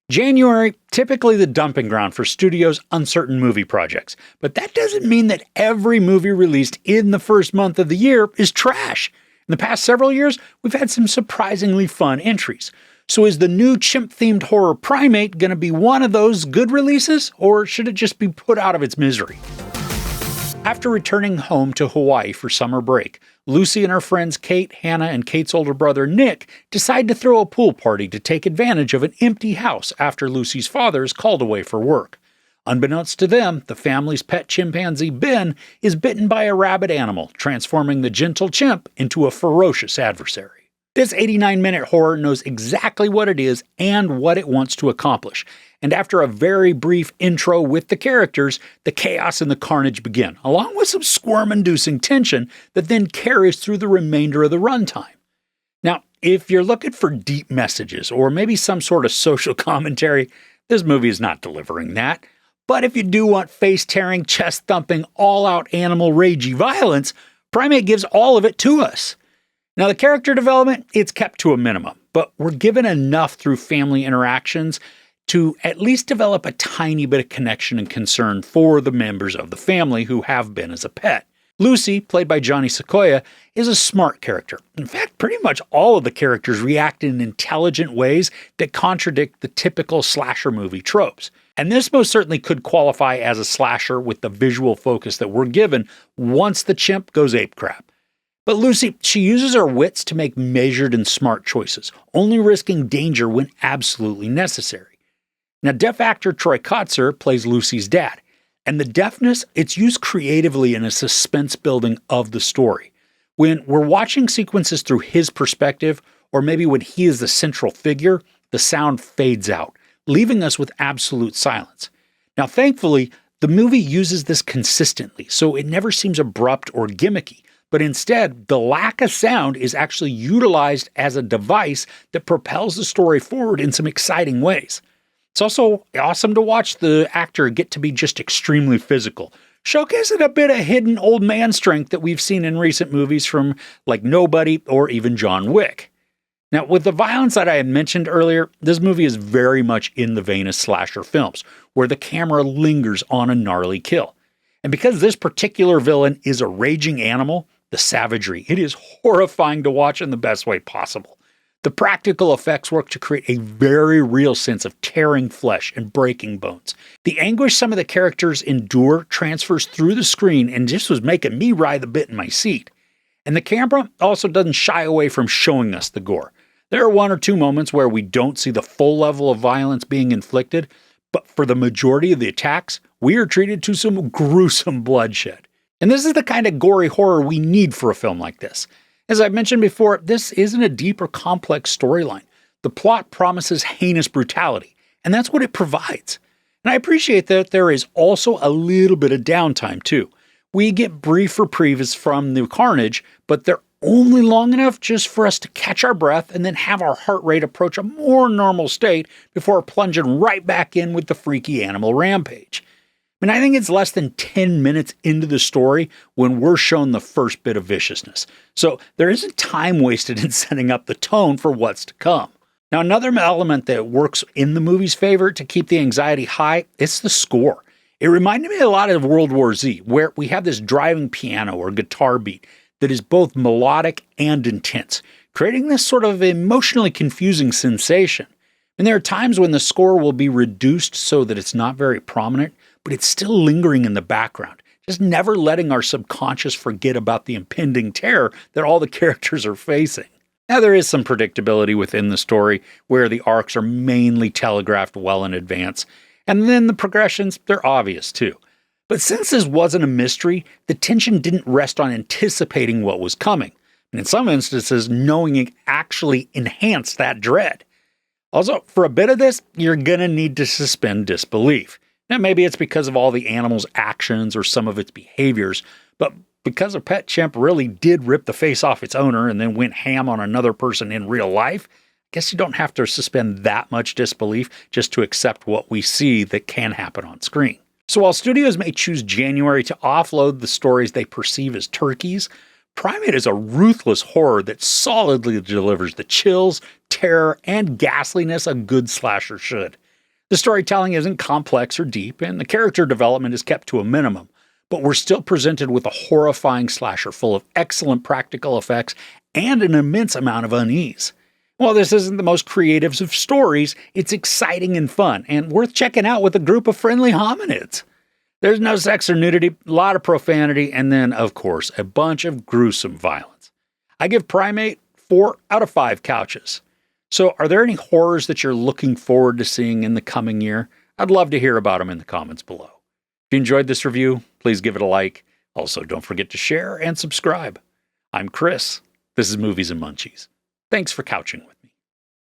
January, typically the dumping ground for studios' uncertain movie projects. But that doesn't mean that every movie released in the first month of the year is trash. In the past several years, we've had some surprisingly fun entries. So is the new chimp-themed horror Primate going to be one of those good releases, or should it just be put out of its misery? After returning home to Hawaii for summer break, Lucy and her friends Kate, Hannah, and Kate's older brother Nick decide to throw a pool party to take advantage of an empty house after Lucy's father is called away for work. Unbeknownst to them, the family's pet chimpanzee Ben is bitten by a rabid animal, transforming the gentle chimp into a ferocious adversary. This 89-minute horror knows exactly what it is and what it wants to accomplish. And after a very brief intro with the characters, the chaos and the carnage begin, along with some squirm-inducing tension that then carries through the remainder of the runtime. Now, if you're looking for deep messages or maybe some sort of social commentary, this movie is not delivering that. But if you do want face-tearing, chest-thumping, all-out animal ragey violence, Primate gives all of it to us. Now, the character development, it's kept to a minimum, but we're given enough through family interactions to at least develop a tiny bit of connection and concern for the members of the family who have been as a pet. Lucy, played by Johnny Sequoia, is a smart character. In fact, pretty much all of the characters react in intelligent ways that contradict the typical slasher movie tropes. And this most certainly could qualify as a slasher with the visual focus that we're given once the chimp goes apecrap. But Lucy, she uses her wits to make measured and smart choices, only risking danger when absolutely necessary. Now, deaf actor Troy Kotsur plays Lucy's dad, and the deafness, it's used creatively in a suspense building of the story. When we're watching sequences through his perspective, or maybe when he is the central figure, the sound fades out, leaving us with absolute silence. Now, thankfully, the movie uses this consistently, so it never seems abrupt or gimmicky. But instead, the lack of sound is actually utilized as a device that propels the story forward in some exciting ways. It's also awesome to watch the actor get to be just extremely physical, showcasing a bit of hidden old man strength that we've seen in recent movies from like Nobody or even John Wick. Now, with the violence that I had mentioned earlier, this movie is very much in the vein of slasher films, where the camera lingers on a gnarly kill. And because this particular villain is a raging animal, the savagery, it is horrifying to watch in the best way possible. The practical effects work to create a very real sense of tearing flesh and breaking bones. The anguish some of the characters endure transfers through the screen and just was making me writhe a bit in my seat. And the camera also doesn't shy away from showing us the gore. There are one or two moments where we don't see the full level of violence being inflicted, but for the majority of the attacks, we are treated to some gruesome bloodshed. And this is the kind of gory horror we need for a film like this. As I've mentioned before, this isn't a deep or complex storyline. The plot promises heinous brutality, and that's what it provides. And I appreciate that there is also a little bit of downtime too. We get brief reprieves from the carnage, but they're only long enough just for us to catch our breath and then have our heart rate approach a more normal state before plunging right back in with the freaky animal rampage. And I think it's less than 10 minutes into the story when we're shown the first bit of viciousness. So there isn't time wasted in setting up the tone for what's to come. Now, another element that works in the movie's favor to keep the anxiety high, it's the score. It reminded me a lot of World War Z, where we have this driving piano or guitar beat that is both melodic and intense, creating this sort of emotionally confusing sensation. And there are times when the score will be reduced so that it's not very prominent, but it's still lingering in the background, just never letting our subconscious forget about the impending terror that all the characters are facing. Now, there is some predictability within the story, where the arcs are mainly telegraphed well in advance, and then the progressions, they're obvious too. But since this wasn't a mystery, the tension didn't rest on anticipating what was coming, and in some instances, knowing it actually enhanced that dread. Also, for a bit of this, you're gonna need to suspend disbelief. Now, maybe it's because of all the animal's actions or some of its behaviors, but because a pet chimp really did rip the face off its owner and then went ham on another person in real life, I guess you don't have to suspend that much disbelief just to accept what we see that can happen on screen. So while studios may choose January to offload the stories they perceive as turkeys, Primate is a ruthless horror that solidly delivers the chills, terror, and ghastliness a good slasher should. The storytelling isn't complex or deep, and the character development is kept to a minimum, but we're still presented with a horrifying slasher full of excellent practical effects and an immense amount of unease. While this isn't the most creative of stories, it's exciting and fun, and worth checking out with a group of friendly hominids. There's no sex or nudity, a lot of profanity, and then, of course, a bunch of gruesome violence. I give Primate 4 out of 5 couches. So, are there any horrors that you're looking forward to seeing in the coming year? I'd love to hear about them in the comments below. If you enjoyed this review, please give it a like. Also, don't forget to share and subscribe. I'm Chris. This is Movies and Munchies. Thanks for couching with me.